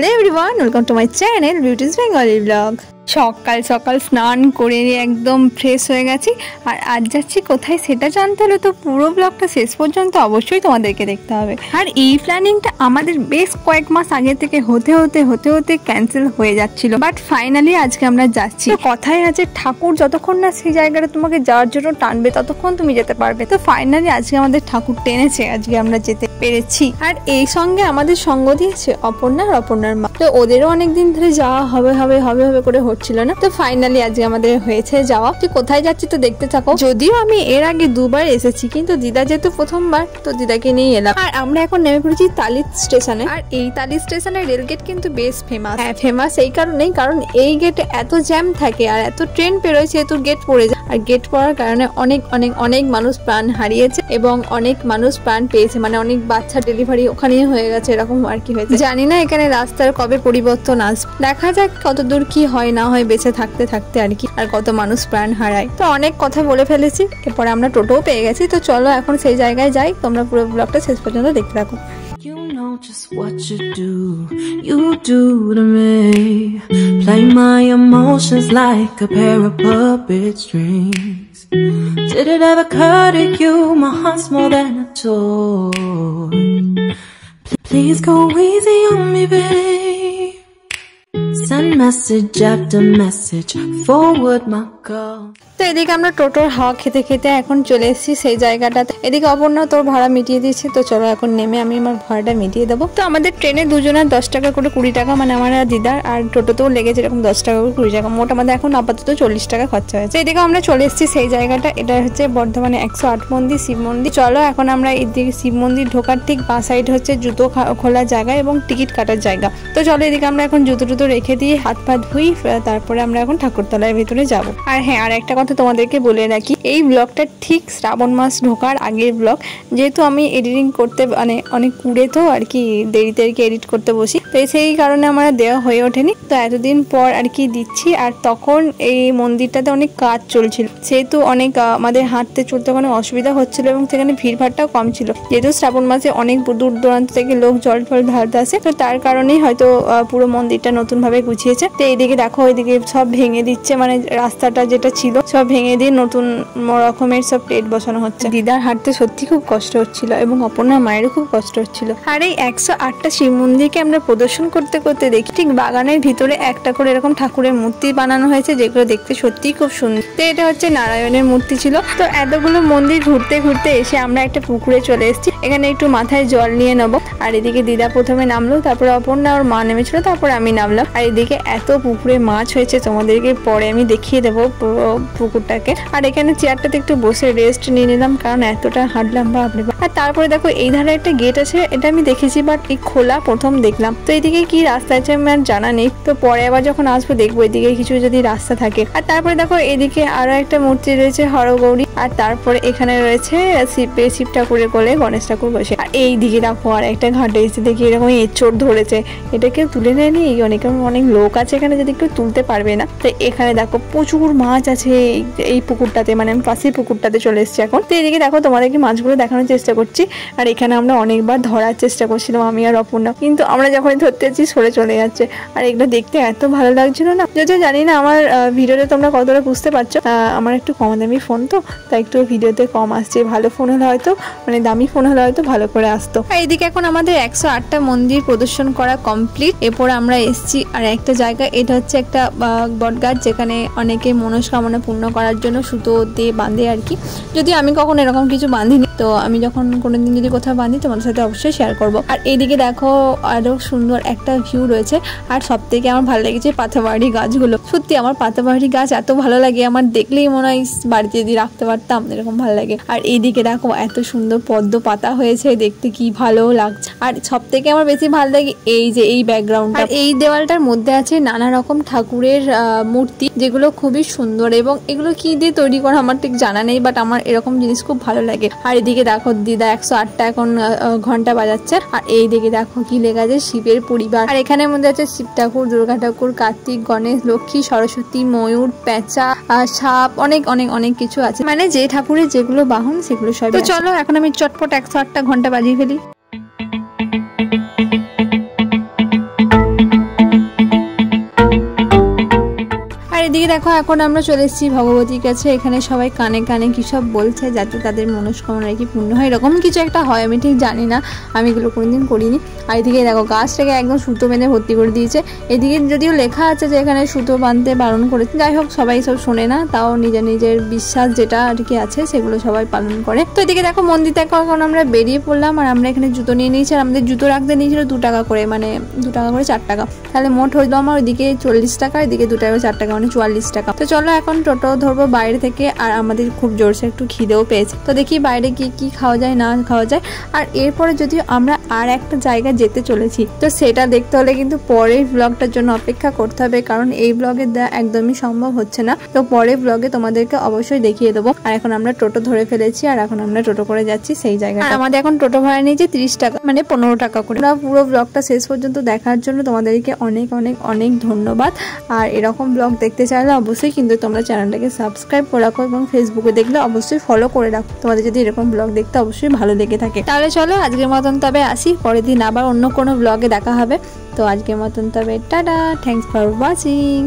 Hello everyone, welcome to my channel Beauty's Bengali Vlog. সকাল সকাল স্নান করে একদম ফ্রেশ হয়ে গেছি আর আজ যাচ্ছি কোথায় সেটা জানতে হলে তো পুরো ব্লগটা শেষ পর্যন্ত অবশ্যই তোমাদেরকে দেখতে হবে। আর এই প্ল্যানিংটা আমাদের বেশ কয়েক মাস আগে থেকে হতে হতে ক্যান্সেল হয়ে যাচ্ছিল, বাট ফাইনালি আজকে আমরা যাচ্ছি। কথায় আছে ঠাকুর যতক্ষণ না সেই জায়গাটা তোমাকে যাওয়ার জন্য টানবে ততক্ষণ তুমি যেতে পারবে। তো ফাইনালি আজকে আমাদের ঠাকুর টেনেছে, আজকে আমরা যেতে পেরেছি। আর এই সঙ্গে আমাদের সঙ্গ দিয়েছে অপর্ণার মা। তো ওদেরও অনেকদিন ধরে যাওয়া হবে করে ছিল না, তো ফাইনালি আজকে আমাদের হয়েছে যাওয়া। তুই কোথায় যাচ্ছি তো দেখতে থাকো। যদিও আমি এর আগে দুবার এসেছি, কিন্তু দিদা যেহেতু প্রথমবার তো দিদাকে নিয়ে এলাম। আর আমরা এখন নেমে পড়েছি তালি স্টেশনে। আর এই তালি স্টেশনের রেলগেট কিন্তু বেশ ফেমাস। হ্যাঁ, ফেমাস এই কারণেই কারণ এই গেটে এত জ্যাম থাকে আর এত ট্রেন পেরোয়, সেহেতু গেট পড়ে যায়। আর গেট পড়ার কারণে অনেক মানুষ প্রাণ হারিয়েছে এবং অনেক মানুষ প্রাণ পেয়েছে, মানে অনেক বাচ্চা ডেলিভারি ওখানেই হয়ে গেছে, এরকম আর কি হয়েছে। জানি না এখানে রাস্তার কবে পরিবর্তন আসবে, দেখা যাক কতদূর কি হয় না হয় বেঁচে থাকতে আর কি, আর কত মানুষ প্রাণ হারায়। তো অনেক কথা বলে ফেলেছি, এরপরে আমরা টোটোও পেয়ে গেছি। তো চলো এখন সেই জায়গায় যাই, তোমরা পুরো ব্লগটা শেষ পর্যন্ত দেখতে থাকো। You know just what you do to me. Play my emotions like a pair of puppet strings. Did it ever occur to you my heart's more than a toy? Please go easy on me, babe. Send message after message, forward my call. তো এদিকে আমরা টোটোর হাওয়া খেতে এখন চলে এসেছি সেই জায়গাটাতে। এদিকে অপর্ণা তোর ভাড়া মিটিয়ে দিচ্ছে, তো চলো এখন নেমে আমি আমার ভাড়াটা মিটিয়ে দেবো। তো আমাদের ট্রেনে দুজনের 10 টাকা করে 20 টাকা, মানে আমার আর দিদার, আর টোটোতেও লেগেছে এরকম 10 টাকা করে 20 টাকা, মোট আমাদের এখন আপাতত 40 টাকা খরচা হয়েছে। এদিকে আমরা চলে এসেছি সেই জায়গাটা, এটা হচ্ছে বর্ধমানে 108 মন্দির শিব মন্দির। চলো এখন আমরা এদিকে শিব মন্দির ঢোকার ঠিক বাঁ সাইড হচ্ছে জুতো খোলার জায়গা এবং টিকিট কাটার জায়গা। তো চলো এদিকে আমরা এখন জুতো রেখে দিয়ে হাত পা ধুই, তারপরে আমরা এখন ঠাকুরতলার ভিতরে যাব। আর হ্যাঁ, আর একটা কথা তোমাদেরকে বলে রাখি, এই ব্লগটা ঠিক শ্রাবণ মাস ঢোকার আগের ব্লগ, যেহেতু আমি এডিটিং করতে মানে অনেক কুড়ে তো আর কি দেরিতে এডিট করতে বসি, তো সেই কারণে আমার দেওয়া হয়ে ওঠেনি। তো এতদিন পর আর কি দিচ্ছি। আর তখন এই মন্দিরটাতে অনেক কাজ চলছিল, সেহেতু অনেক আমাদের হাঁটতে চলতে অনেক অসুবিধা হচ্ছিল এবং সেখানে ভিড়ভাড়টাও কম ছিল। যেহেতু শ্রাবণ মাসে অনেক দূর দূরান্ত থেকে লোক জল ফল ঢালতে আসে, তো তার কারণেই হয়তো পুরো মন্দিরটা নতুন ভাবে গুছিয়েছে। তো এইদিকে দেখো, ওইদিকে সব ভেঙে দিচ্ছে, মানে রাস্তাটা যেটা ছিল সব ভেঙে দিয়ে নতুন রকমের সব প্লেট বসানো হচ্ছে। দিদার হাঁটতে সত্যি খুব কষ্ট হচ্ছিল এবং অপর্ণার মায়েরও খুব কষ্ট হচ্ছিল। আর এই 108টা শিব মন্দিরকে আমরা প্রদর্শন করতে দেখি ঠিক বাগানের ভিতরে একটা করে এরকম ঠাকুরের মূর্তি বানানো হয়েছে, যেগুলো দেখতে সত্যিই খুব সুন্দর। তো এটা হচ্ছে নারায়ণের মূর্তি ছিল। তো এতগুলো মন্দির ঘুরতে এসে আমরা একটা পুকুরে চলে এসেছি, এখানে একটু মাথায় জল নিয়ে নেবো। আর এদিকে দিদা প্রথমে নামলো, তারপরে অপর্ণা ওর মা নেমেছিল, তারপর আমি নামলাম। আর এদিকে এত পুকুরে মাছ হয়েছে, তোমাদেরকে পরে আমি দেখিয়ে দেবো পুরো পুকুরটাকে। আর এখানে চেয়ারটাতে একটু বসে রেস্ট নিয়ে নিলাম, কারণ এতটা হাঁটলাম বাপরে বাপ। আর তারপরে দেখো এই ধারে একটা গেট আছে, এটা আমি দেখেছি বাট এই খোলা প্রথম দেখলাম। তো এইদিকে কি রাস্তা আছে আমার জানা নেই, তো পরে আবার যখন আসবো দেখবো এদিকে কিছু যদি রাস্তা থাকে। আর তারপরে দেখো এদিকে আরো একটা মূর্তি রয়েছে হরগৌরী, আর তারপরে এখানে রয়েছে শিব ঠাকুরের কোলে গণেশ ঠাকুর বসে। আর এইদিকে দেখো আর একটা ঘাটে এসে দেখি এরকম এঁচোড় ধরেছে, এটা কেউ তুলে নেয়নি, অনেক লোক আছে এখানে, যদি কেউ তুলতে পারবে না। তো এখানে দেখো প্রচুর মাছ আছে এই পুকুরটাতে, মানে আমি পাশের পুকুরটাতে চলে এসেছি এখন। তো এদিকে দেখো তোমাদেরকে মাছগুলো দেখানোর চেষ্টা করছি। আর এখানে আমরা অনেকবার ধরার চেষ্টা করছিলাম আমি আর অপর্ণা, কিন্তু আমরা যখনই ধরতে যাচ্ছি সরে চলে যাচ্ছে। আর এগুলো দেখতে এত ভালো লাগছিল না, যদিও জানি না আমার ভিডিওতে তোমরা কতটা বুঝতে পারছো, আমার একটু কম দামি ফোন তো, তাই একটু ভিডিওতে কম আসছে। ভালো ফোন হলে হয়তো, মানে দামি ফোন হলে হয়তো ভালো করে আসতো। আর এইদিকে এখন আমাদের 108টা মন্দির প্রদর্শন করা কমপ্লিট। এরপর আমরা এসেছি আর একটা জায়গা, এটা হচ্ছে একটা বটগাছ, যেখানে অনেকে মনস্কামনা পূর্ণ করার জন্য সুতো দিয়ে বাঁধে আর কি। যদি আমি কখনো এরকম কিছু বাঁধিনি, তো আমি যখন কোনোদিন যদি কোথাও বাঁধি তোমাদের সাথে অবশ্যই শেয়ার করব। আর এইদিকে দেখো আরো সুন্দর একটা ভিউ রয়েছে। আর সব থেকে আমার ভালো লেগেছে পাতাবাহারি গাছগুলো। সত্যি আমার পাতাবাহারি গাছ এত ভালো লাগে, আমার দেখলেই মনে হয় বাড়িতে যদি রাখতে পারতাম, এরকম ভালো লাগে। আর এইদিকে দেখো এত সুন্দর পদ্ম পাতা হয়েছে, দেখতে কি ভালো লাগছে। আর সব থেকে আমার বেশি ভালো লাগে এই যে এই ব্যাকগ্রাউন্ডটা, এই দেওয়ালটার মধ্যে আছে নানা রকম ঠাকুরের মূর্তি, যেগুলো খুবই সুন্দর এবং এগুলো কি দিয়ে তৈরি করা আমার ঠিক জানা নেই, বাট আমার এরকম জিনিস খুব ভালো লাগে। আর এদিকে দেখো দিদা 108টা এখন ঘন্টা বাজাচ্ছে। আর এইদিকে দেখো কি লেখা আছে শিবের পরিবার। আর এখানের মধ্যে আছে শিব ঠাকুর, দুর্গা ঠাকুর, কার্তিক, গণেশ, লক্ষ্মী, সরস্বতী, ময়ূর, পেঁচা, সাপ, অনেক কিছু আছে, মানে যে ঠাকুরের যেগুলো বাহন সেগুলো সব। তো চলো এখন আমি চটপট 108টা ঘন্টা বাজিয়ে ফেলি। এদিকে দেখো এখন আমরা চলে এসেছি ভগবতীর কাছে। এখানে সবাই কানে কানে কি সব বলছে যাতে তাদের মনস্কামনা কি পূর্ণ হয়, এরকম কিছু একটা হয়, আমি ঠিক জানি না, আমি এগুলো কোনোদিন করিনি। আর এদিকে দেখো গাছটাকে একদম সুতো বেঁধে ভর্তি করে দিয়েছে। এদিকে যদিও লেখা আছে যে এখানে সুতো বাঁধতে বারণ করেছে, যাই হোক সবাই সব শোনে না, তাও নিজের নিজের বিশ্বাস যেটা আর কি আছে সেগুলো সবাই পালন করে। তো এদিকে দেখো মন্দির থেকে এখন আমরা বেরিয়ে পড়লাম, আর আমরা এখানে জুতো নিয়ে নিয়েছি। আর আমাদের জুতো রাখতে নিয়েছিল 2 টাকা করে, মানে 2 টাকা করে 4 টাকা, তাহলে মোট হইলো আমার ওইদিকে 40 টাকা, এদিকে 2 টাকা 4 টাকা, মানে 44 টাকা। তো চলো এখন টোটো ধরবো বাইরে থেকে। আর আমাদের খুব জোরসে একটু খিদেও পেয়েছে, তো দেখি বাইরে কি খাওয়া যায় না খাওয়া যায়। আর এরপরে যদিও আমরা আর একটা জায়গা যেতে চলেছি, তো সেটা দেখতে হলে কিন্তু পরের ব্লগটার জন্য অপেক্ষা করতে হবে, কারণ এই ব্লগে একদমই সম্ভব হচ্ছে না। তো পরের ব্লগে তোমাদেরকে অবশ্যই দেখিয়ে দেবো। আর এখন আমরা টোটো ধরে ফেলেছি, আর এখন আমরা টোটো করে যাচ্ছি সেই জায়গায়। আমাদের এখন টোটো ভাড়া নিয়েছে 30 টাকা, মানে 15 টাকা করে। পুরো ব্লগটা শেষ পর্যন্ত দেখার জন্য তোমাদেরকে অনেক অনেক অনেক ধন্যবাদ। আর এরকম ব্লগ দেখতে চাইলে অবশ্যই কিন্তু তোমরা চ্যানেলটাকে সাবস্ক্রাইব করে রাখো, এবং ফেসবুকে দেখলে অবশ্যই ফলো করে রাখো, তোমাদের যদি এরকম ব্লগ দেখতে অবশ্যই ভালো লেগে থাকে। তাহলে চলো আজকের মতন তবে আসি, পরের দিন আবার অন্য কোনো ব্লগে দেখা হবে। তো আজকের মতন তবে টাটা, থ্যাংকস ফর ওয়াচিং।